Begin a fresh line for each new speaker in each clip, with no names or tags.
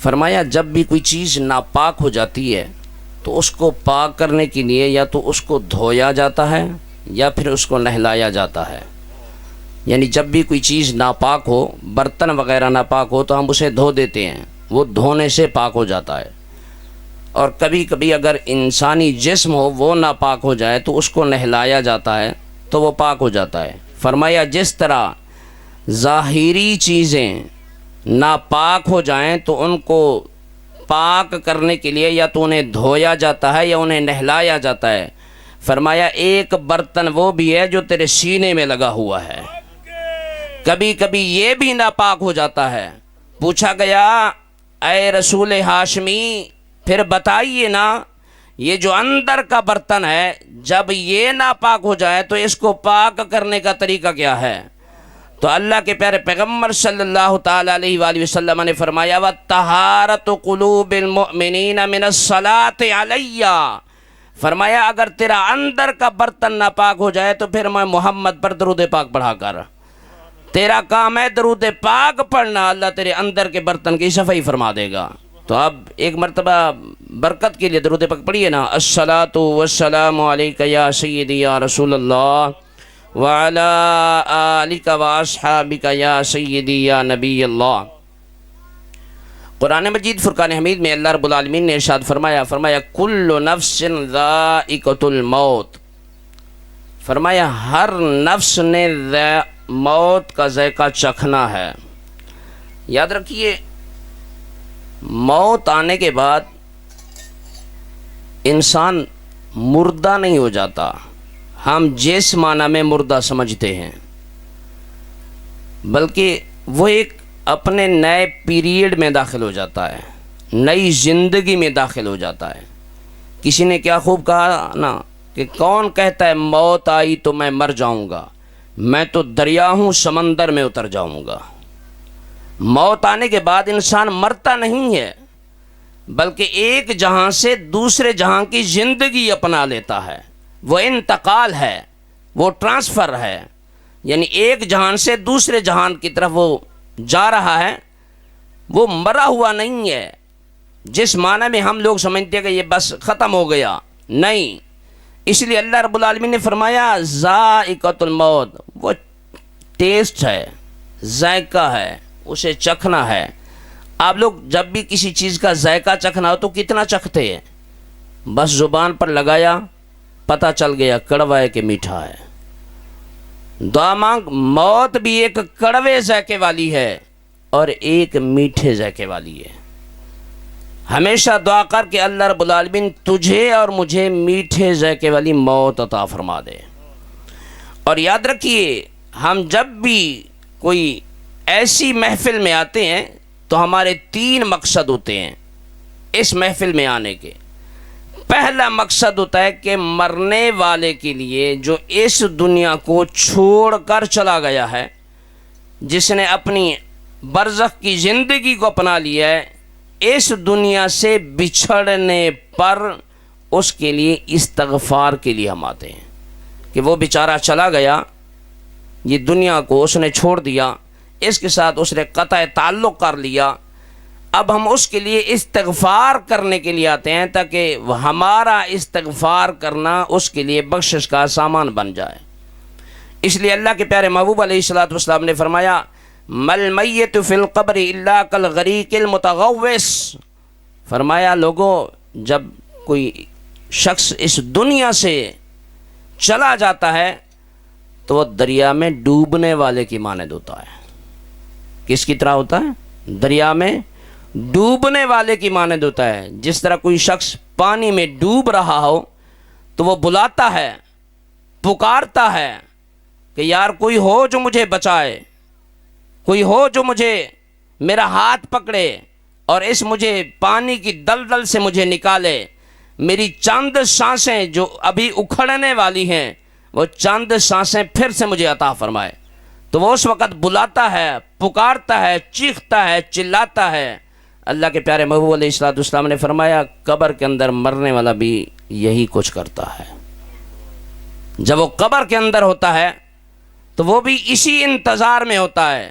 فرمایا جب بھی کوئی چیز ناپاک ہو جاتی ہے تو اس کو پاک کرنے کے لیے یا تو اس کو دھویا جاتا ہے یا پھر اس کو نہلایا جاتا ہے۔ یعنی جب بھی کوئی چیز ناپاک ہو، برتن وغیرہ ناپاک ہو تو ہم اسے دھو دیتے ہیں، وہ دھونے سے پاک ہو جاتا ہے۔ اور کبھی کبھی اگر انسانی جسم ہو وہ ناپاک ہو جائے تو اس کو نہلایا جاتا ہے تو وہ پاک ہو جاتا ہے۔ فرمایا جس طرح ظاہری چیزیں ناپاک ہو جائیں تو ان کو پاک کرنے کے لیے یا تو انہیں دھویا جاتا ہے یا انہیں نہلایا جاتا ہے، فرمایا ایک برتن وہ بھی ہے جو تیرے سینے میں لگا ہوا ہے، کبھی کبھی یہ بھی ناپاک ہو جاتا ہے۔ پوچھا گیا اے رسول ہاشمی پھر بتائیے نا، یہ جو اندر کا برتن ہے جب یہ ناپاک ہو جائے تو اس کو پاک کرنے کا طریقہ کیا ہے؟ تو اللہ کے پیارے پیغمبر صلی اللہ تعالیٰ علیہ وآلہ وسلم نے فرمایا وَطَّہَارَةُ قُلُوبِ الْمُؤْمِنِينَ مِنَ الصَّلَاةِ عَلَيَّ، فرمایا اگر تیرا اندر کا برتن ناپاک ہو جائے تو پھر میں محمد پر درود پاک پڑھا کر، تیرا کام ہے درود پاک پڑھنا، اللہ تیرے اندر کے برتن کی صفائی فرما دے گا۔ تو اب ایک مرتبہ برکت کے لیے درود پاک پڑھیے نا، الصلاۃ والسلام علیک یا سیدی یا رسول اللہ وعلی آلک واصحابک یا سیدی یا نبی اللہ۔ قرآن مجید فرقان حمید میں اللہ رب العالمین نے ارشاد فرمایا کل نفس ذائقۃ الموت، فرمایا ہر نفس نے موت کا ذائقہ چکھنا ہے۔ یاد رکھیے موت آنے کے بعد انسان مردہ نہیں ہو جاتا، ہم جس معنی میں مردہ سمجھتے ہیں، بلکہ وہ ایک اپنے نئے پیریڈ میں داخل ہو جاتا ہے، نئی زندگی میں داخل ہو جاتا ہے۔ کسی نے کیا خوب کہا نا کہ کون کہتا ہے موت آئی تو میں مر جاؤں گا، میں تو دریا ہوں سمندر میں اتر جاؤں گا۔ موت آنے کے بعد انسان مرتا نہیں ہے بلکہ ایک جہاں سے دوسرے جہاں کی زندگی اپنا لیتا ہے، وہ انتقال ہے، وہ ٹرانسفر ہے، یعنی ایک جہان سے دوسرے جہان کی طرف وہ جا رہا ہے، وہ مرا ہوا نہیں ہے جس معنی میں ہم لوگ سمجھتے ہیں کہ یہ بس ختم ہو گیا، نہیں۔ اس لیے اللہ رب العالمین نے فرمایا ذائقۃ الموت، وہ ٹیسٹ ہے، ذائقہ ہے، اسے چکھنا ہے۔ آپ لوگ جب بھی کسی چیز کا ذائقہ چکھنا ہو تو کتنا چکھتے ہیں؟ بس زبان پر لگایا پتہ چل گیا کڑوا ہے کہ میٹھا ہے۔ دعا مانگ موت بھی ایک کڑوے ذائقے والی ہے اور ایک میٹھے ذائقے والی ہے۔ ہمیشہ دعا کر کہ اللہ رب العالمین تجھے اور مجھے میٹھے ذائقے والی موت عطا فرما دے۔ اور یاد رکھیے ہم جب بھی کوئی ایسی محفل میں آتے ہیں تو ہمارے 3 مقصد ہوتے ہیں اس محفل میں آنے کے۔ پہلا مقصد ہوتا ہے کہ مرنے والے کے لیے جو اس دنیا کو چھوڑ کر چلا گیا ہے، جس نے اپنی برزخ کی زندگی کو اپنا لیا ہے، اس دنیا سے بچھڑنے پر اس کے لیے استغفار کے لیے ہم آتے ہیں کہ وہ بیچارہ چلا گیا، یہ دنیا کو اس نے چھوڑ دیا، اس کے ساتھ اس نے قطع تعلق کر لیا، اب ہم اس کے لیے استغفار کرنے کے لیے آتے ہیں تاکہ ہمارا استغفار کرنا اس کے لیے بخشش کا سامان بن جائے۔ اس لیے اللہ کے پیارے محبوب علیہ الصلوۃ والسلام نے فرمایا مل میت فی القبر الا کالغریق المتغوص، فرمایا لوگوں جب کوئی شخص اس دنیا سے چلا جاتا ہے تو وہ دریا میں ڈوبنے والے کی مانند ہوتا ہے۔ کس کی طرح ہوتا ہے؟ دریا میں ڈوبنے والے کی مانند ہوتا ہے۔ جس طرح کوئی شخص پانی میں ڈوب رہا ہو تو وہ بلاتا ہے، پکارتا ہے کہ یار کوئی ہو جو مجھے بچائے، کوئی ہو جو مجھے میرا ہاتھ پکڑے اور اس مجھے پانی کی دلدل سے مجھے نکالے، میری چند سانسیں جو ابھی اکھڑنے والی ہیں وہ چند سانسیں پھر سے مجھے عطا فرمائے۔ تو وہ اس وقت بلاتا ہے، پکارتا ہے، چیختا ہے، چلاتا ہے۔ اللہ کے پیارے محبوب علیہ الصلوۃ والسلام نے فرمایا قبر کے اندر مرنے والا بھی یہی کچھ کرتا ہے۔ جب وہ قبر کے اندر ہوتا ہے تو وہ بھی اسی انتظار میں ہوتا ہے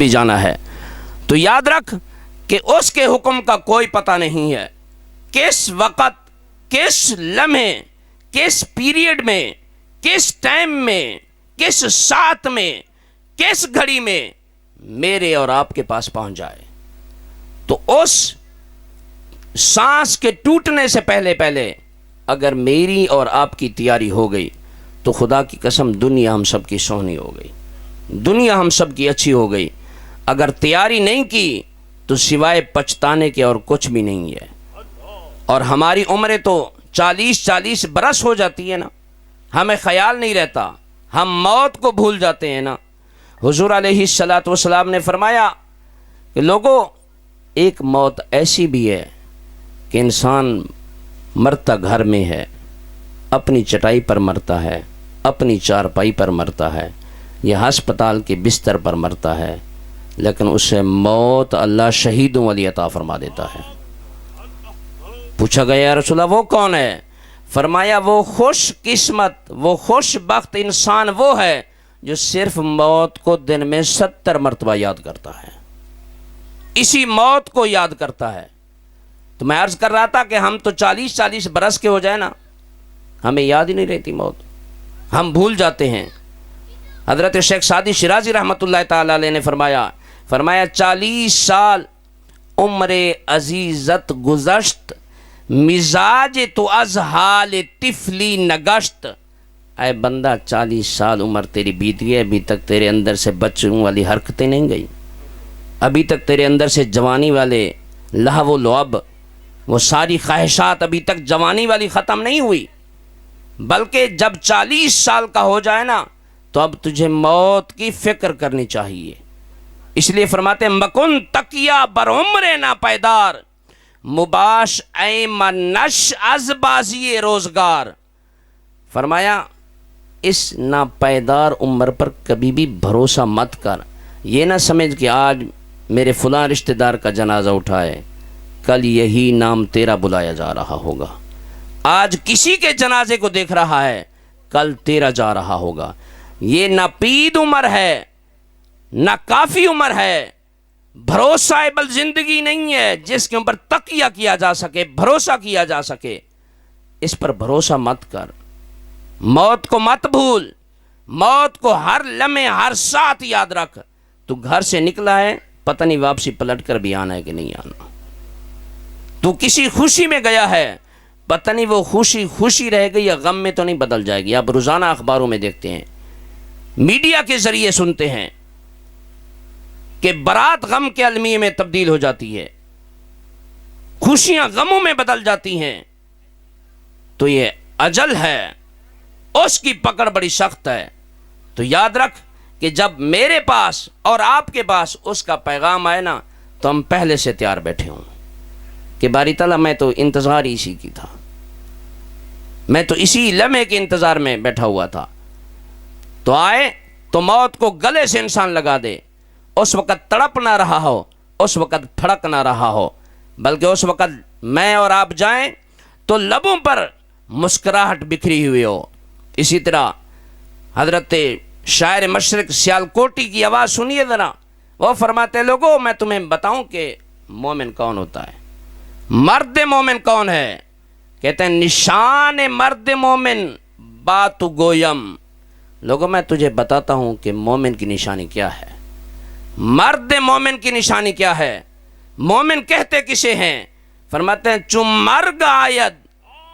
بھی جانا ہے۔ تو یاد رکھ کہ اس کے حکم کا کوئی پتہ نہیں ہے، کس وقت، کس لمحے، کس پیریڈ میں، کس ٹائم میں، کس ساتھ میں، کس گھڑی میں میرے اور آپ کے پاس پہنچ جائے۔ تو اس سانس کے ٹوٹنے سے پہلے اگر میری اور آپ کی تیاری ہو گئی تو خدا کی قسم دنیا ہم سب کی سونی ہو گئی، دنیا ہم سب کی اچھی ہو گئی۔ اگر تیاری نہیں کی تو سوائے پچھتانے کے اور کچھ بھی نہیں ہے۔ اور ہماری عمریں تو 40 برس ہو جاتی ہے نا، ہمیں خیال نہیں رہتا، ہم موت کو بھول جاتے ہیں نا۔ حضور علیہ السلام نے فرمایا کہ لوگوں، ایک موت ایسی بھی ہے کہ انسان مرتا گھر میں ہے، اپنی چٹائی پر مرتا ہے، اپنی چارپائی پر مرتا ہے، یا ہسپتال کے بستر پر مرتا ہے، لیکن اسے موت اللہ شہیدوں والی عطا فرما دیتا ہے۔ پوچھا گیا یا رسول اللہ وہ کون ہے؟ فرمایا وہ خوش قسمت، وہ خوش بخت انسان وہ ہے جو صرف موت کو دن میں 70 مرتبہ یاد کرتا ہے، اسی موت کو یاد کرتا ہے۔ تو میں عرض کر رہا تھا کہ ہم تو 40 برس کے ہو جائے نا، ہمیں یاد ہی نہیں رہتی موت، ہم بھول جاتے ہیں۔ حضرت شیخ سعدی شیرازی رحمۃ اللہ تعالی علیہ نے فرمایا 40 سال عمر عزیزت گزشت، مزاج تو از حال طفلی نگشت۔ اے بندہ 40 سال عمر تیری بیت گئی، ابھی تک تیرے اندر سے بچوں والی حرکتیں نہیں گئی، ابھی تک تیرے اندر سے جوانی والے لہو و لعب، وہ ساری خواہشات ابھی تک جوانی والی ختم نہیں ہوئی، بلکہ جب 40 سال کا ہو جائے نا تو اب تجھے موت کی فکر کرنی چاہیے۔ اس لیے فرماتے ہیں مکن تقیہ بر عمر نا پیدار، مباش ایمن نش از بازی روزگار۔ فرمایا اس ناپائیدار عمر پر کبھی بھی بھروسہ مت کر، یہ نہ سمجھ کہ آج میرے فلاں رشتہ دار کا جنازہ اٹھائے، کل یہی نام تیرا بلایا جا رہا ہوگا۔ آج کسی کے جنازے کو دیکھ رہا ہے، کل تیرا جا رہا ہوگا۔ یہ نہ پید عمر ہے، نہ کافی عمر ہے، بھروسہ زندگی نہیں ہے جس کے اوپر تقیہ کیا جا سکے، بھروسہ کیا جا سکے۔ اس پر بھروسہ مت کر، موت کو مت بھول، موت کو ہر لمحے ہر ساتھ یاد رکھ۔ تو گھر سے نکلا ہے، پتہ نہیں واپسی پلٹ کر بھی آنا ہے کہ نہیں آنا۔ تو کسی خوشی میں گیا ہے، پتہ نہیں وہ خوشی رہ گئی یا غم میں تو نہیں بدل جائے گی۔ آپ روزانہ اخباروں میں دیکھتے ہیں، میڈیا کے ذریعے سنتے ہیں کہ برات غم کے المیے میں تبدیل ہو جاتی ہے، خوشیاں غموں میں بدل جاتی ہیں۔ تو یہ اجل ہے، اس کی پکڑ بڑی سخت ہے۔ تو یاد رکھ کہ جب میرے پاس اور آپ کے پاس اس کا پیغام آئے نا تو ہم پہلے سے تیار بیٹھے ہوں کہ باری تعالیٰ میں تو انتظار اسی کی تھا، میں تو اسی لمحے کے انتظار میں بیٹھا ہوا تھا۔ تو آئے تو موت کو گلے سے انسان لگا دے، اس وقت تڑپ نہ رہا ہو، اس وقت پھڑک نہ رہا ہو، بلکہ اس وقت میں اور آپ جائیں تو لبوں پر مسکراہٹ بکھری ہوئی ہو۔ اسی طرح حضرت شاعر مشرق سیالکوٹی کی آواز سنیے ذرا، وہ فرماتے لوگوں میں تمہیں بتاؤں کہ مومن کون ہوتا ہے، مرد مومن کون ہے؟ کہتے ہیں نشان مرد مومن بات گویم۔ لوگوں میں تجھے بتاتا ہوں کہ مومن کی نشانی کیا ہے، مرد مومن کی نشانی کیا ہے۔ مومن کہتے کسے ہیں؟ فرماتے ہیں چم مرگ آید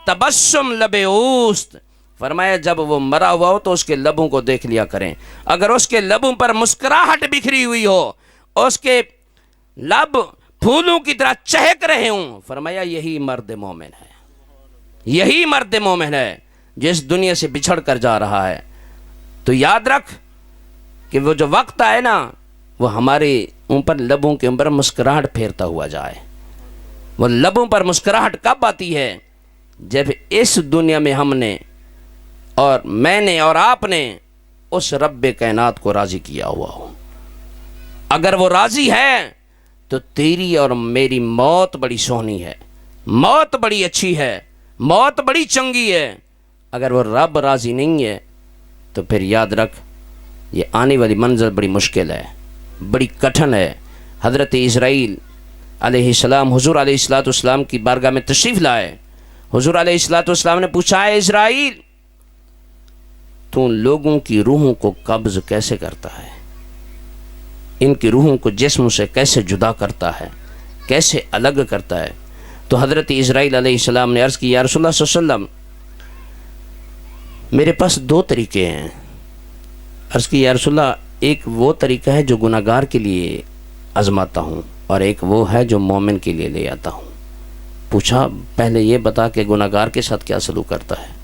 تبسم لب اوست۔ فرمایا جب وہ مرا ہوا ہو تو اس کے لبوں کو دیکھ لیا کریں، اگر اس کے لبوں پر مسکراہٹ بکھری ہوئی ہو، اس کے لب پھولوں کی طرح چہک رہے ہوں، فرمایا یہی مرد مومن ہے، یہی مرد مومن ہے جس دنیا سے بچھڑ کر جا رہا ہے۔ تو یاد رکھ کہ وہ جو وقت آئے نا وہ ہمارے اوپر لبوں کے اوپر مسکراہٹ پھیرتا ہوا جائے۔ وہ لبوں پر مسکراہٹ کب آتی ہے؟ جب اس دنیا میں ہم نے اور میں نے اور آپ نے اس رب کائنات کو راضی کیا ہوا ہو۔ اگر وہ راضی ہے تو تیری اور میری موت بڑی سونی ہے، موت بڑی اچھی ہے، موت بڑی چنگی ہے۔ اگر وہ رب راضی نہیں ہے تو پھر یاد رکھ یہ آنے والی منزل بڑی مشکل ہے۔ بڑی کٹھن ہے۔ حضرت اسرائیل علیہ السلام حضور علیہ السلام کی بارگاہ میں تشریف لائے۔ حضور علیہ السلام نے پوچھا، اے اسرائیل، تو لوگوں کی روحوں کو قبض کیسے کرتا ہے؟ ان کی روحوں کو جسم سے کیسے جدا کرتا ہے، کیسے الگ کرتا ہے؟ تو حضرت اسرائیل علیہ السلام نے عرض کی، یا رسول اللہ صلی اللہ علیہ وسلم، میرے پاس دو طریقے ہیں۔ عرض کی، یا رسول اللہ، ایک وہ طریقہ ہے جو گناہ گار کے لیے آزماتا ہوں، اور ایک وہ ہے جو مومن کے لیے لے آتا ہوں۔ پوچھا، پہلے یہ بتا کہ گناہ گار کے ساتھ کیا سلوک کرتا ہے،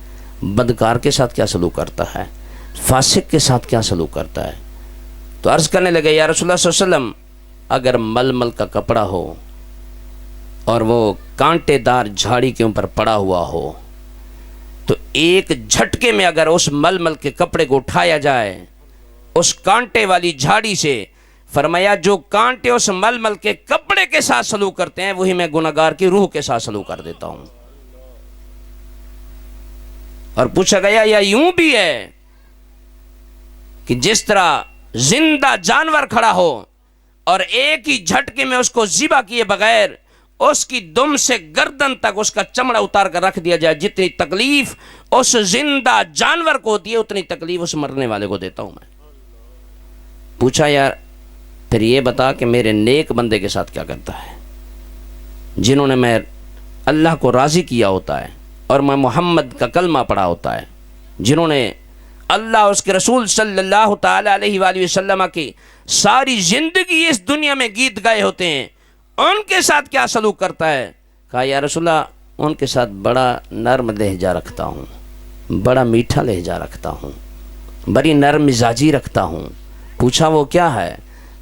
بدکار کے ساتھ کیا سلوک کرتا ہے، فاسق کے ساتھ کیا سلوک کرتا ہے؟ تو عرض کرنے لگے، یا رسول اللہ صلی اللہ علیہ وسلم، اگر ململ کا کپڑا ہو اور وہ کانٹے دار جھاڑی کے اوپر پڑا ہوا ہو تو ایک جھٹکے میں اگر اس ململ کے کپڑے کو اٹھایا جائے اس کانٹے والی جھاڑی سے، فرمایا جو کانٹے اس ململ کے کپڑے کے ساتھ سلوک کرتے ہیں وہی میں گناہ گار کی روح کے ساتھ سلوک کر دیتا ہوں۔ اور پوچھا گیا، یا یوں بھی ہے کہ جس طرح زندہ جانور کھڑا ہو اور ایک ہی جھٹکے میں اس کو ذبح کیے بغیر اس کی دم سے گردن تک اس کا چمڑا اتار کر رکھ دیا جائے، جتنی تکلیف اس زندہ جانور کو ہوتی ہے اتنی تکلیف اس مرنے والے کو دیتا ہوں میں۔ پوچھا، یار پھر یہ بتا کہ میرے نیک بندے کے ساتھ کیا کرتا ہے، جنہوں نے میں اللہ کو راضی کیا ہوتا ہے اور میں محمد کا کلمہ پڑھا ہوتا ہے، جنہوں نے اللہ اس کے رسول صلی اللہ تعالی علیہ وآلہ وسلم کی ساری زندگی اس دنیا میں گیت گائے ہوتے ہیں، ان کے ساتھ کیا سلوک کرتا ہے؟ کہا، یا رسول اللہ، ان کے ساتھ بڑا نرم لہجہ رکھتا ہوں، بڑا میٹھا لہجہ رکھتا ہوں، بڑی نرم مزاجی رکھتا ہوں۔ پوچھا، وہ کیا ہے؟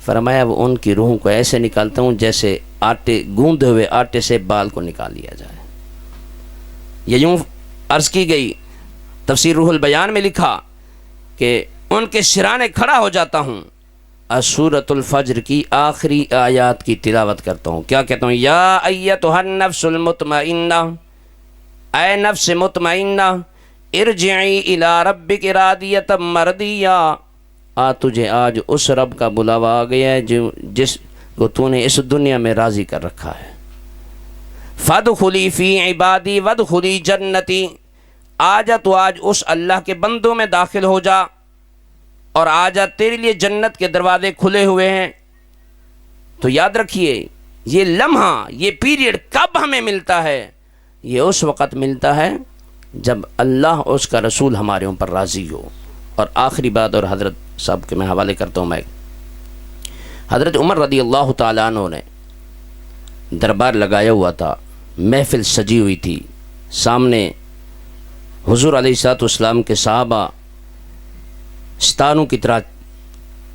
فرمایا، وہ ان کی روحوں کو ایسے نکالتا ہوں جیسے آٹے گوندے ہوئے آٹے سے بال کو نکال لیا جائے۔ یہ یوں عرض کی گئی، تفسیر روح البیان میں لکھا کہ ان کے سرانے کھڑا ہو جاتا ہوں، سورۃ الفجر کی آخری آیات کی تلاوت کرتا ہوں۔ کیا کہتا ہوں؟ یا ایتھا النفس المطمئنہ، اے نفس مطمئنہ، ارجعی الی ربک راضیۃ مرضیہ، تجھے آج اس رب کا بلاوا آ گیا ہے جس کو تو نے اس دنیا میں راضی کر رکھا ہے۔ فادخلی فی عبادی وادخلی جنتی، آجا تو آج اس اللہ کے بندوں میں داخل ہو جا، اور آجا تیرے لیے جنت کے دروازے کھلے ہوئے ہیں۔ تو یاد رکھیے، یہ لمحہ، یہ پیریڈ کب ہمیں ملتا ہے؟ یہ اس وقت ملتا ہے جب اللہ اور اس کا رسول ہمارے اوپر راضی ہو۔ اور آخری بات، اور حضرت صاحب کے میں حوالے کرتا ہوں، میں حضرت عمر رضی اللہ تعالیٰ عنہ نے دربار لگایا ہوا تھا، محفل سجی ہوئی تھی، سامنے حضور علیہ السلام کے صحابہ ستاروں کی طرح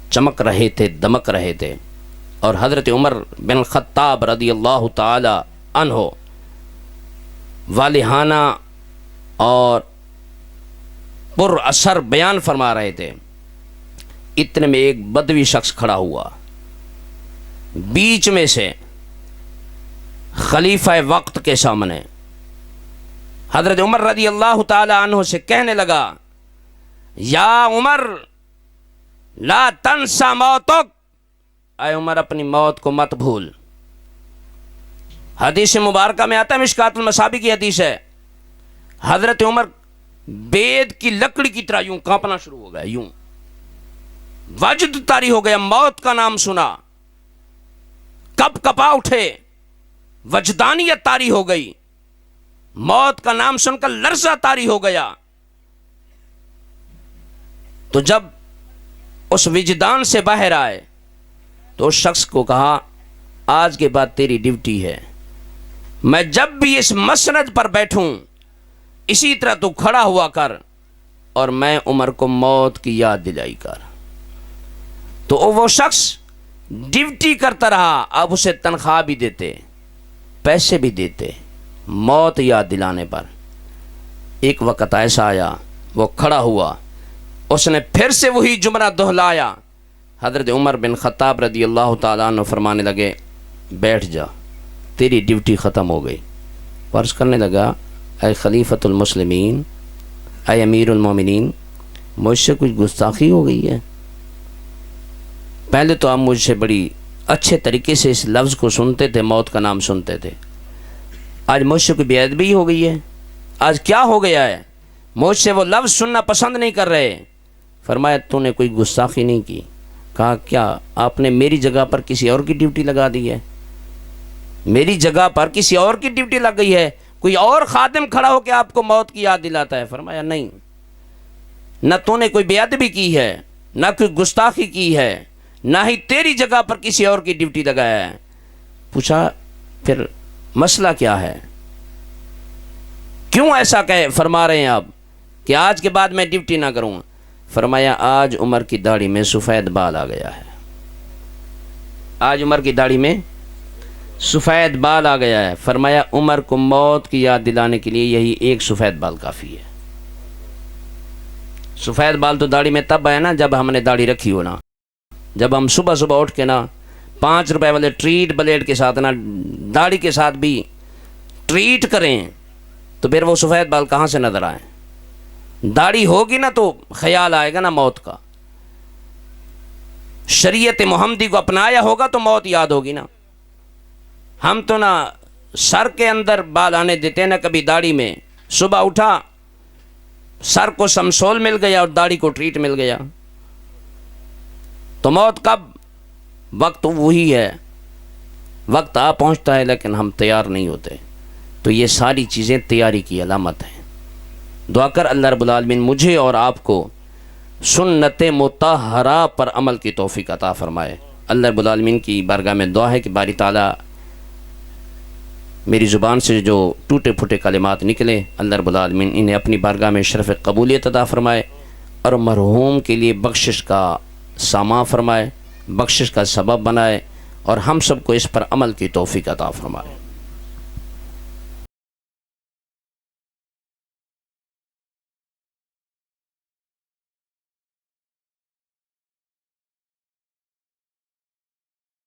چمک رہے تھے، دمک رہے تھے، اور حضرت عمر بن خطاب رضی اللہ تعالی عنہ والہانہ اور پر اثر بیان فرما رہے تھے۔ اتنے میں ایک بدوی شخص کھڑا ہوا، بیچ میں سے خلیفہ وقت کے سامنے حضرت عمر رضی اللہ تعالی عنہ سے کہنے لگا، یا عمر لا تنسا موتک، اے عمر اپنی موت کو مت بھول۔ حدیث مبارکہ میں آتا ہے، مشکات المصابیح کی حدیث ہے، حضرت عمر بید کی لکڑی کی طرح یوں کانپنا شروع ہو گیا، یوں وجد طاری ہو گیا، موت کا نام سنا کپ کپا اٹھے، وجدانیت طاری ہو گئی، موت کا نام سن کر لرزہ طاری ہو گیا۔ تو جب اس وجدان سے باہر آئے تو اس شخص کو کہا، آج کے بعد تیری ڈیوٹی ہے، میں جب بھی اس مسند پر بیٹھوں اسی طرح تو کھڑا ہوا کر اور میں عمر کو موت کی یاد دلائی کر۔ تو وہ شخص ڈیوٹی کرتا رہا، اب اسے تنخواہ بھی دیتے، پیسے بھی دیتے، موت یاد دلانے پر۔ ایک وقت ایسا آیا، وہ کھڑا ہوا، اس نے پھر سے وہی جملہ دہلایا، حضرت عمر بن خطاب رضی اللہ تعالیٰ عنہ فرمانے لگے، بیٹھ جا، تیری ڈیوٹی ختم ہو گئی۔ عرض کرنے لگا، اے خلیفۃ المسلمین، اے امیر المومنین، مجھ سے کچھ گستاخی ہو گئی ہے؟ پہلے تو آپ مجھ سے بڑی اچھے طریقے سے اس لفظ کو سنتے تھے، موت کا نام سنتے تھے، آج مجھ سے کوئی بے ادبی ہو گئی ہے؟ آج کیا ہو گیا ہے؟ مجھ سے وہ لفظ سننا پسند نہیں کر رہے۔ فرمایا تو نے کوئی گستاخی نہیں کی۔ کہا کیا آپ نے میری جگہ پر کسی اور کی ڈیوٹی لگا دی ہے؟ میری جگہ پر کسی اور کی ڈیوٹی لگ گئی ہے؟ کوئی اور خادم کھڑا ہو کے آپ کو موت کی یاد دلاتا ہے؟ فرمایا نہیں، نہ تو نے کوئی بے ادبی کی ہے، نہ کوئی گستاخی کی ہے، نہ ہی تیری جگہ پر کسی اور کی ڈیوٹی لگایا ہے۔ پوچھا پھر مسئلہ کیا ہے؟ کیوں ایسا فرما رہے ہیں آپ کہ آج کے بعد میں ڈیوٹی نہ کروں؟ فرمایا آج عمر کی داڑھی میں سفید بال آ گیا ہے، آج عمر کی داڑھی میں سفید بال آ گیا ہے۔ فرمایا عمر کو موت کی یاد دلانے کے لیے یہی ایک سفید بال کافی ہے۔ سفید بال تو داڑھی میں تب آیا نا جب ہم نے داڑھی رکھی ہو نا، جب ہم صبح صبح اٹھ کے نا 5 روپے والے ٹریٹ بلیڈ کے ساتھ نا داڑھی کے ساتھ بھی ٹریٹ کریں تو پھر وہ سفید بال کہاں سے نظر آئیں؟ داڑھی ہوگی نا تو خیال آئے گا نا موت کا۔ شریعت محمدی کو اپنایا ہوگا تو موت یاد ہوگی نا۔ ہم تو نہ سر کے اندر بال آنے دیتے نہ کبھی داڑھی میں۔ صبح اٹھا سر کو سمسول مل گیا اور داڑھی کو ٹریٹ مل گیا، تو موت کب؟ وقت وہی ہے، وقت آ پہنچتا ہے لیکن ہم تیار نہیں ہوتے۔ تو یہ ساری چیزیں تیاری کی علامت ہیں۔ دعا کر اللہ رب العالمین مجھے اور آپ کو سنت مطہرہ پر عمل کی توفیق عطا فرمائے۔ اللہ رب العالمین کی بارگاہ میں دعا ہے کہ باری تعالیٰ میری زبان سے جو ٹوٹے پھوٹے کلمات نکلے، اللہ رب العالمین انہیں اپنی بارگاہ میں شرف قبولیت عطا فرمائے اور مرحوم کے لیے بخشش کا سامان فرمائے، بخشش کا سبب بنائے اور ہم سب کو اس پر عمل کی توفیق عطا فرمائے۔